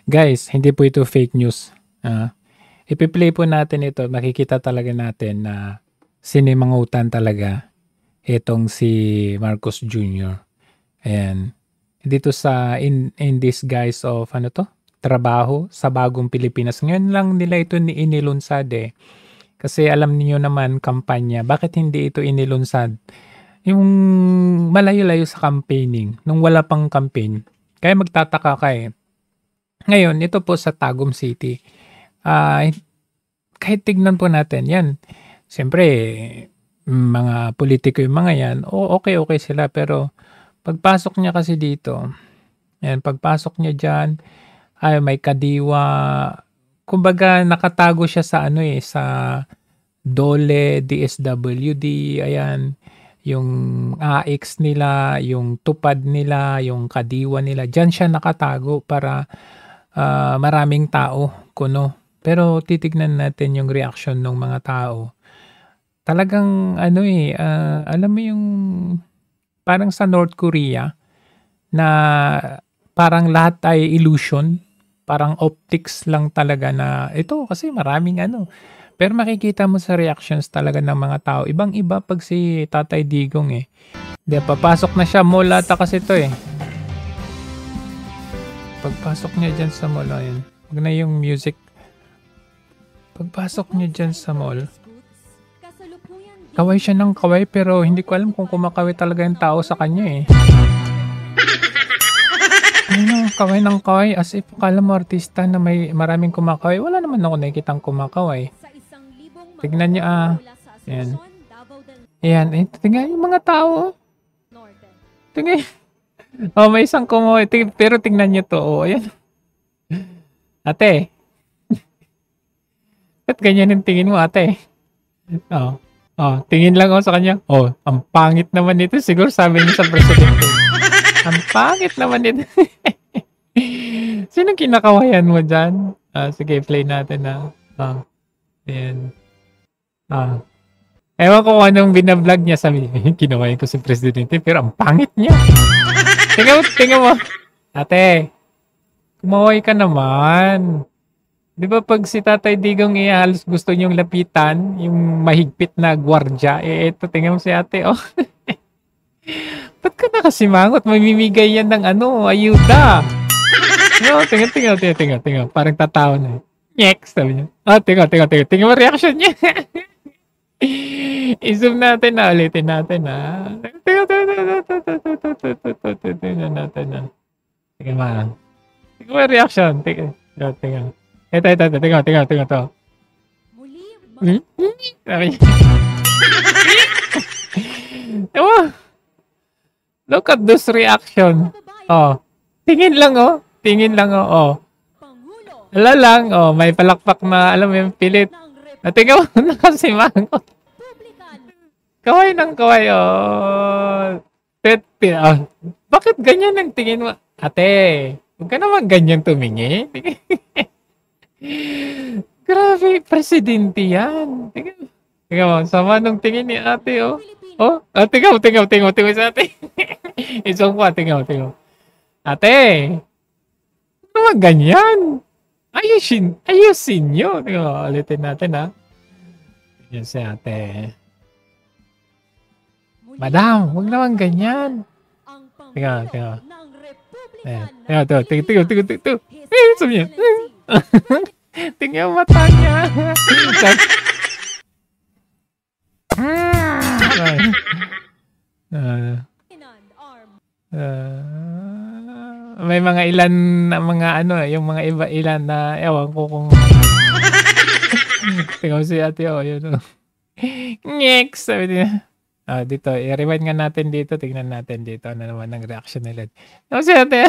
Guys, hindi po ito fake news. Ipi-play po natin ito, makikita talaga natin na sinimangutan talaga itong si Marcos Jr. Ayan. Dito sa in this guise of ano 'to, trabaho sa bagong Pilipinas. Ngayon lang nila ito inilunsad, eh. Kasi alam niyo naman kampanya, bakit hindi ito inilunsad? Yung malayo-layo sa campaigning, nung wala pang campaign. Kaya magtataka ka, eh. Ngayon, ito po sa Tagum City, ah, kahit tignan po natin 'yan, siyempre mga politiko yung mga 'yan, okey sila pero pagpasok niya kasi dito, ayan, pagpasok niya diyan, ay may kadiwa, kumbaga nakatago siya sa ano, eh, sa DOLE, DSWD, ayan, yung AX nila, yung tupad nila, yung kadiwa nila, diyan siya nakatago para, maraming tao kuno. Pero titignan natin yung reaksyon ng mga tao. Talagang ano, eh, alam mo yung parang sa North Korea na parang lahat ay illusion, parang optics lang talaga na ito kasi maraming ano. Pero makikita mo sa reactions talaga ng mga tao, ibang-iba 'pag si Tatay Digong, eh. 'Di papasok na siya, mall ata kasi 'to, eh. Pagpasok niya diyan sa mall, ayan, 'wag na yung music. Pagpasok niya diyan sa mall, kaway siya ng kaway pero hindi ko alam kung kumakaway talaga yung tao sa kanya, eh. Ano, kaway ng kaway as if akala mo artista na may maraming kumakaway. Wala naman ako nakikitang kumakaway. Tignan niyo, ayan. Ayan, eh, tingnan yung mga tao, oh. Tingnan. Oh, may isang kumaway, pero tingnan niyo 'to, oh, ayan. Ate, ba't ganyan yung tingin mo, ate? Oh, oh, tingin lang ako sa kanya. Oh, ang pangit naman nito. Siguro sabi niya sa presidente. Ang pangit naman nito. Sino kinakawayan mo dyan? Sige, play natin na. Ayan. Ewan ko kung anong binablog niya. Sabi niya, kinawayan ko si presidente pero ang pangit niya. Tingnan mo. Ate, kumaway ka naman. Di ba pag si Tatay Digong halos gusto niyong lapitan, yung mahigpit na gwardya, eh eto, tingnan mo si ate, oh. Ba't ka nakasimangot? Mamimigay yan ng ano, ayuda. No, tingnan. Parang tatawa na. Nyek, sabi niya. Tingnan mo reaction niya. I-zoom natin na, ulitin natin, ha. Tingnan natin, ha. Tingnan mo, ha. Tingnan mo reaction. Tingnan. Ito. Tingnan to. Sabi niya. Look at this reaction. Oh. Tingin lang, oh. Oh. Wala lang, oh. May palakpak na, alam mo yung pilit. Tingnan mo, nakasimangot. Kaway ng kaway, oh. Bakit ganyan ang tingin mo? Ate, huwag ka naman ganyan tumingin. Grabe, presidente yan. Tingnan mo, sama nung tingin ni ate, oh. Oh, tingnan mo sa ate. Isang pa, tingnan mo. Ate, ano naman ganyan? Ayusin nyo. Tingnan mo, ulitin natin, ha. Yan si ate. Madam, huwag naman ganyan. Tingnan. Tingnan. Sabi niya. Tingnan mata niya. May mga ilan na mga ano, yung mga ilan na ewan ko kung tingnan si ate, oh, yun, oh. Nyek, sabi niya. Dito, i-rewind nga natin dito. Tingnan natin dito. Ano naman ang reaction nila. Tingnan si ate.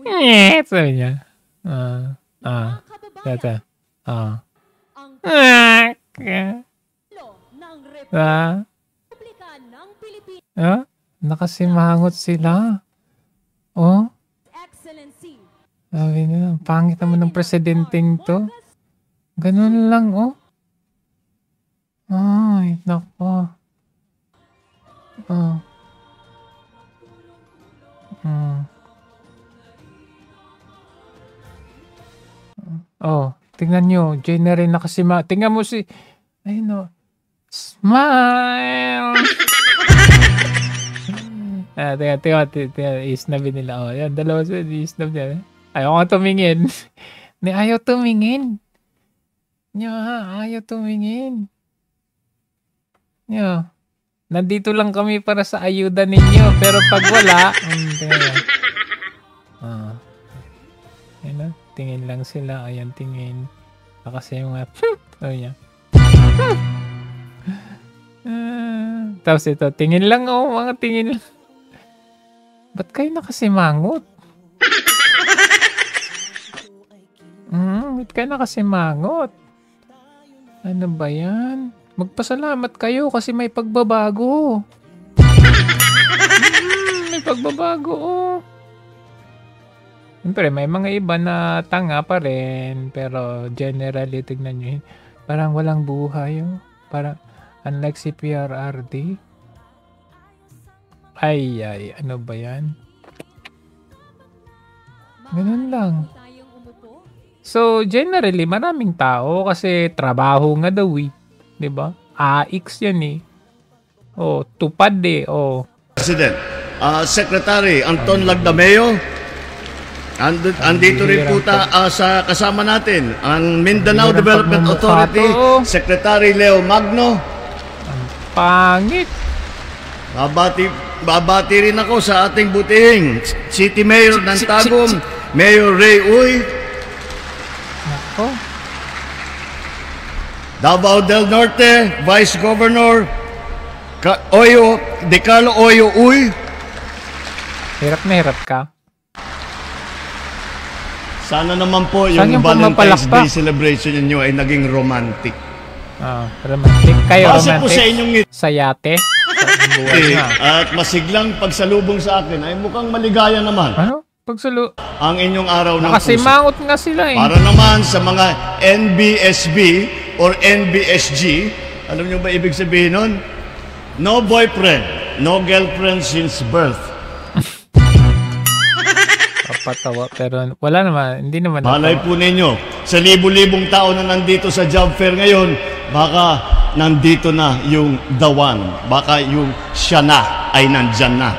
Nyek, sabi niya. Ito. Nakasimangot sila. Oh. Sabi nila, pangit naman ng presidenteng to. Ganun lang, oh. Ay, nako. Oh, tingnan nyo. January nakasima. Tingnan mo si... Ayun o. Smile! Tingnan. Isnabin nila. Oh, yan. Dalawa sila. Isnab niya. Ayaw nga tumingin. Ayaw tumingin. Ayaw tumingin. Nandito lang kami para sa ayuda ninyo. Pero pag wala... tingin lang sila. Ayan, tingin. Kasi yung yan. Tapos ito, tingin lang mga tingin lang. Ba't kayo nakasimangot? Ba't kayo nakasimangot? Ano ba yan? Magpasalamat kayo kasi may pagbabago. May pagbabago, Siyempre, may mga iba na tanga pa rin. Pero generally, tignan nyo yun. Parang walang buhay, Parang, unlike si PRRD. Ay, ano ba yan? Ganun lang. So, generally, maraming tao kasi trabaho nga daw, Diba? AX yan, tupad, President, Secretary Anton Lagdameo, andito rin po sa kasama natin ang Mindanao Development Authority, Secretary Leo Magno. Ang pangit. Babati rin ako sa ating butihing City Mayor ng Tagum, Mayor Ray Uy. Nako. Davao del Norte, Vice Governor De Carlo Oyo Uy. Hirap na hirap ka. Sana naman po yung Valentine's Day celebration niyo ay naging romantic. Romantic. Kayo Base romantic? Po sa inyong sa yate? At masiglang pagsalubong sa akin ay mukhang maligaya naman. Ano? Ang inyong araw ng puso. Nakasimangot nga sila Para naman sa mga NBSB or NBSG, alam niyo ba ibig sabihin nun? No boyfriend, no girlfriend since birth. Papatawa, pero wala naman, hindi naman. Malay po ninyo, sa libu-libong tao na nandito sa job fair ngayon, baka nandito na yung the one. Baka yung siya na ay nandyan na.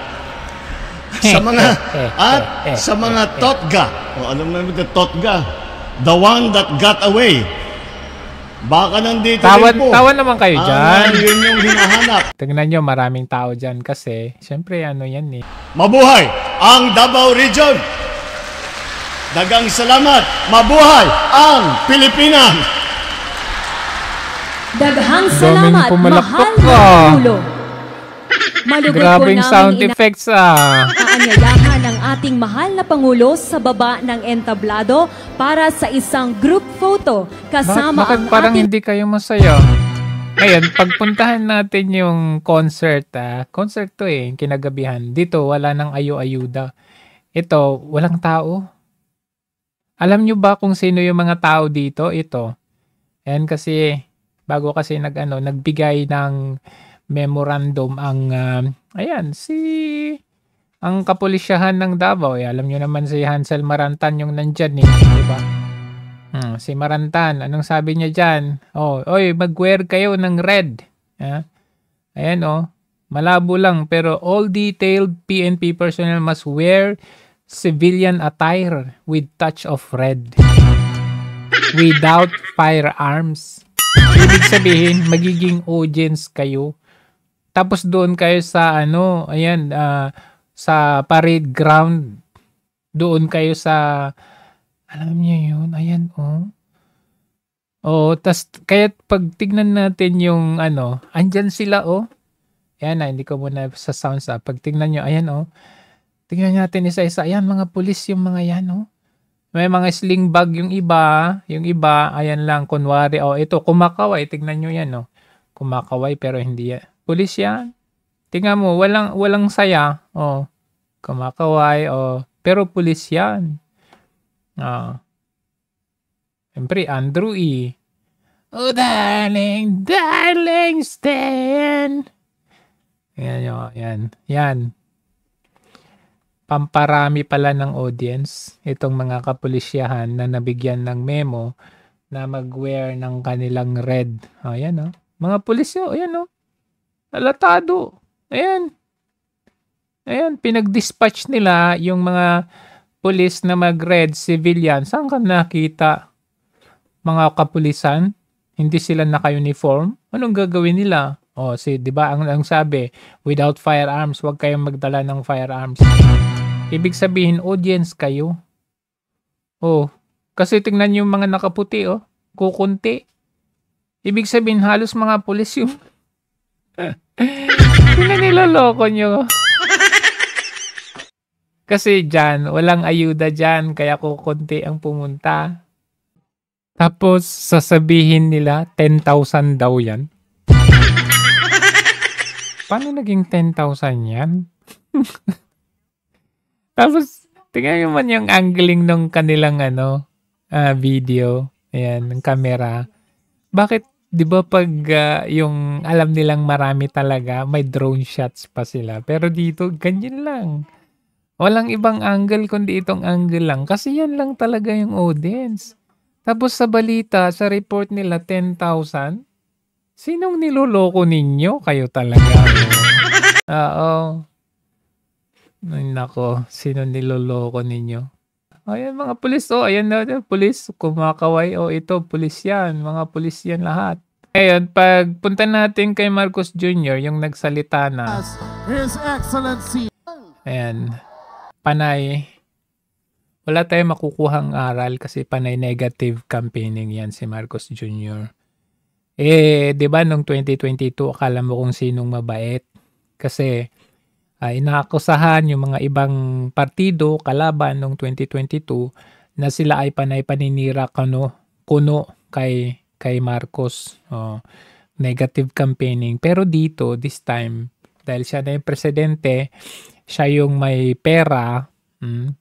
Sa mga sa mga totga, alam naman ito, totga, the one that got away. Baka nandito rin po. Tawan naman kayo dyan. Yun yung hinahanap. Tingnan nyo, maraming tao dyan kasi, syempre ano yan Mabuhay ang Davao Region! Dagang salamat! Mabuhay ang Pilipinas! Daghang salamat, mahal na Pangulo. Malugod Grabing po sound effects kaanyayahan ng ating mahal na Pangulo sa baba ng entablado para sa isang group photo kasama bakit ang parang ating... hindi kayo masaya? Ngayon, pagpuntahan natin yung concert, concert to kinagabihan. Dito, wala nang ayo-ayuda. Ito, walang tao. Alam nyo ba kung sino yung mga tao dito? Ito. Ayan kasi, bago kasi nagbigay ng memorandum ang ang kapulisyahan ng Davao. Alam nyo naman si Hansel Marantan yung nandyan diba? Si Marantan, anong sabi niya dyan? Oy, mag-wear kayo ng red. Ayan malabo lang pero all detailed PNP personnel must wear civilian attire with touch of red. Without firearms. Ibig sabihin, magiging audience kayo. Tapos doon kayo sa sa parade ground. Doon kayo sa, alam niyo yun, ayan tas kaya pag tignan natin yung andyan sila Ayan hindi ko muna sa sounds Pag tignan nyo, ayan tignan natin isa-isa. Ayan, mga pulis yung mga yan May mga sling bag yung iba, ayan lang, kunwari, ito, kumakaway, tignan nyo yan kumakaway pero hindi yan. Pulis yan. Tingnan mo, walang saya. Kumakaway, pero pulis yan. Siyempre, Andrew E. Oh, darling, darling, stand. Yan. pamparami pala ng audience itong mga kapulisyahan na nabigyan ng memo na mag-wear ng kanilang red. Ayan, oh. Mga pulis, oh. Ayan, oh. Alatado. Ayan. Ayan, pinag-dispatch nila yung mga pulis na mag-red civilian. Saan ka nakita? Mga kapulisan? Hindi sila naka-uniform? Anong gagawin nila? O, di ba ang sabi, without firearms, huwag kayong magdala ng firearms. Ibig sabihin, audience kayo. Oh, kasi tingnan yung mga nakaputi, oh. Kukunti. Ibig sabihin, halos mga pulis yung niloloko nyo. Kasi dyan, walang ayuda dyan, kaya kukunti ang pumunta. Tapos, sasabihin nila, 10,000 daw yan. Paano naging 10,000 yan? Tapos, tingnan nyo man yung angling ng kanilang video. Ayan, ng camera. Bakit, di ba pag yung alam nilang marami talaga, may drone shots pa sila. Pero dito, ganyan lang. Walang ibang angle kundi itong angle lang. Kasi yan lang talaga yung audience. Tapos sa balita, sa report nila, 10,000. Sinong niloloko ninyo? Kayo talaga. Oo. Ay, nako. Sino niloloko ninyo? Ayan mga pulis. Oh, ayan na. Pulis. Kumakaway. Oh, ito. Pulis yan. Mga pulis yan lahat. Ngayon, pag punta natin kay Marcos Jr., yung nagsalita na. His Excellency. Ayan. Panay, wala tayong makukuhang aral kasi panay negative campaigning yan si Marcos Jr. Di ba nung 2022 akala mo kung sinong mabait kasi inaakusahan yung mga ibang partido kalaban nung 2022 na sila ay panay paninira kuno kay Marcos. Negative campaigning. Pero dito, this time, dahil siya na yung presidente, siya yung may pera,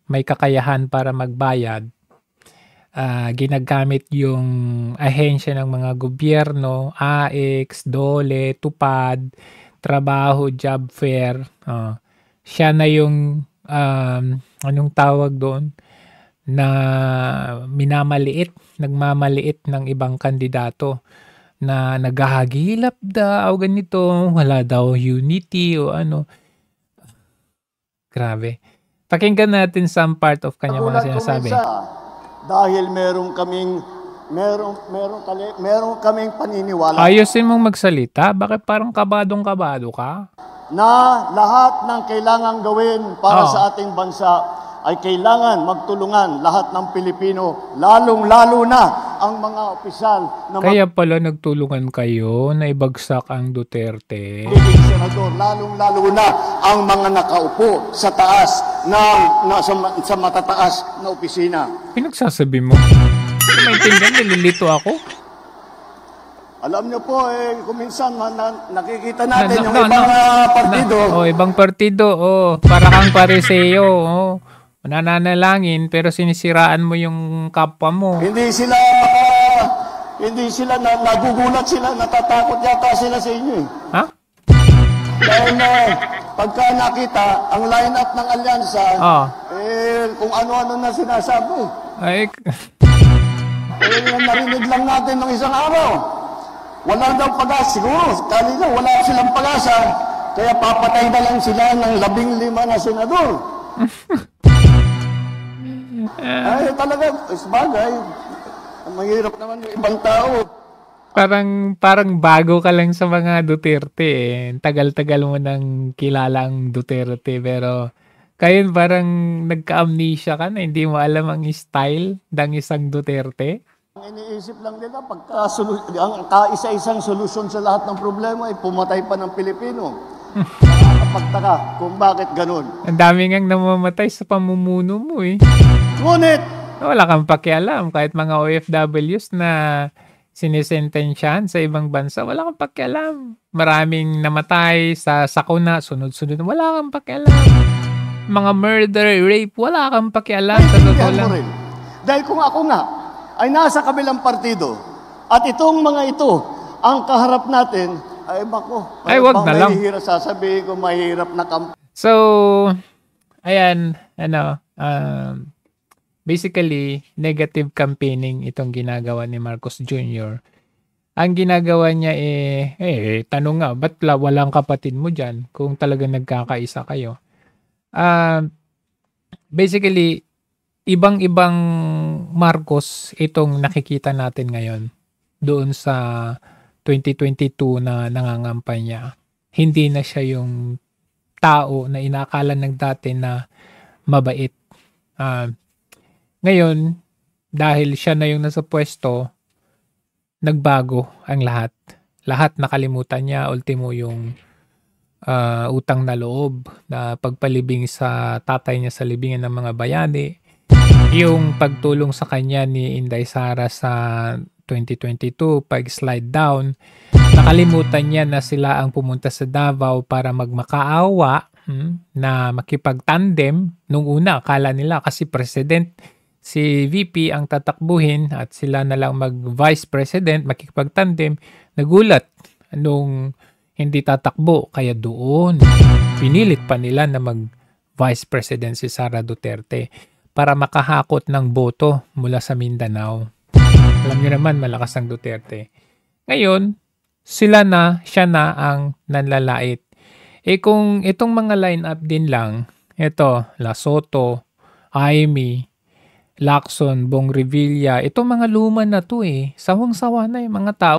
may kakayahan para magbayad, ginagamit yung ahensya ng mga gobyerno, AX, DOLE, TUPAD, trabaho, job fair. Siya na yung, anong tawag doon, na nagmamaliit ng ibang kandidato na naghahagilap daw, ganito, wala daw unity o ano. Grabe. Pakinggan natin some part of kanya mga sinasabi. Dahil meron kaming paniniwala. Ayusin mong magsalita. Bakit parang kabadong-kabado ka? Na lahat ng kailangang gawin para sa ating bansa ay kailangan magtulungan lahat ng Pilipino, lalong-lalo na ang mga opisyal na kaya pala nagtulungan kayo na ibagsak ang Duterte. Senador, lalong-lalo na ang mga nakaupo sa taas sa matataas na opisina. Pinagsasabi mo? Maintindihan, nililito ako? Alam niyo po, kuminsan nakikita natin yung ibang partido. Ibang partido, para kang pariseo, nananalangin pero sinisiraan mo yung kapwa mo. Hindi sila nagugulat sila, natatakot yata sila sa inyo. Ha? Dahil pagka nakita ang lineup ng alyansa, kung ano-ano na sinasabi. Narinig lang natin ng isang araw. Wala daw pag-asa. Siguro, kanina wala silang pag-asa. Kaya papatay na lang sila ng 15 na senador. Ay, talaga, isbagay. Mahirap naman yung ibang tao. Parang bago ka lang sa mga Duterte Tagal-tagal mo nang kilala ang Duterte. Pero kayo parang nagka-amnesia ka na. Hindi mo alam ang style ng isang Duterte. Ang iniisip lang nila, ang kaisa-isang solusyon sa lahat ng problema ay pumatay pa ng Pilipino. Nakakapagtaka kung bakit ganun. Ang dami ngang namamatay sa pamumuno mo Ngunit, wala kang pakialam. Kahit mga OFWs na sinisentensyahan sa ibang bansa, wala kang pakialam. Maraming namatay sa sakuna, sunod-sunod. Wala kang pakialam. Mga murder, rape, wala kang pakialam sa totoo lang. Dahil kung ako nga ay nasa kabilang partido at itong mga ito ang kaharap natin, ay bako. Ay, wag na lang. Sasabihin ko mahirap na So, ayan, basically, negative campaigning itong ginagawa ni Marcos Jr. Ang ginagawa niya tanong nga, ba't walang kapatid mo dyan kung talagang nagkakaisa kayo? Basically, ibang-ibang Marcos itong nakikita natin ngayon doon sa 2022 na nangangampanya. Hindi na siya yung tao na inakala ng dati na mabait. Ngayon, dahil siya na yung nasa pwesto, nagbago ang lahat. Lahat nakalimutan niya, ultimo yung utang na loob na pagpalibing sa tatay niya sa libingan ng mga bayani, yung pagtulong sa kanya ni Inday Sara sa 2022, pag-slide down, nakalimutan niya na sila ang pumunta sa Davao para magmakaawa, na makipag-tandem. Nung una, akala nila kasi president, si VP ang tatakbuhin at sila na lang mag-vice president, makikipag-tandem. Nagulat nung hindi tatakbo, kaya doon pinilit pa nila na mag-vice president si Sara Duterte para makahakot ng boto mula sa Mindanao. Alam niyo naman, malakas ang Duterte. Ngayon, siya na ang nanlalait. Kung itong mga line-up din lang, ito, La Soto, Aimee, Lacson, Bong Revilla, itong mga luma na to sawang-sawa na yung mga tao.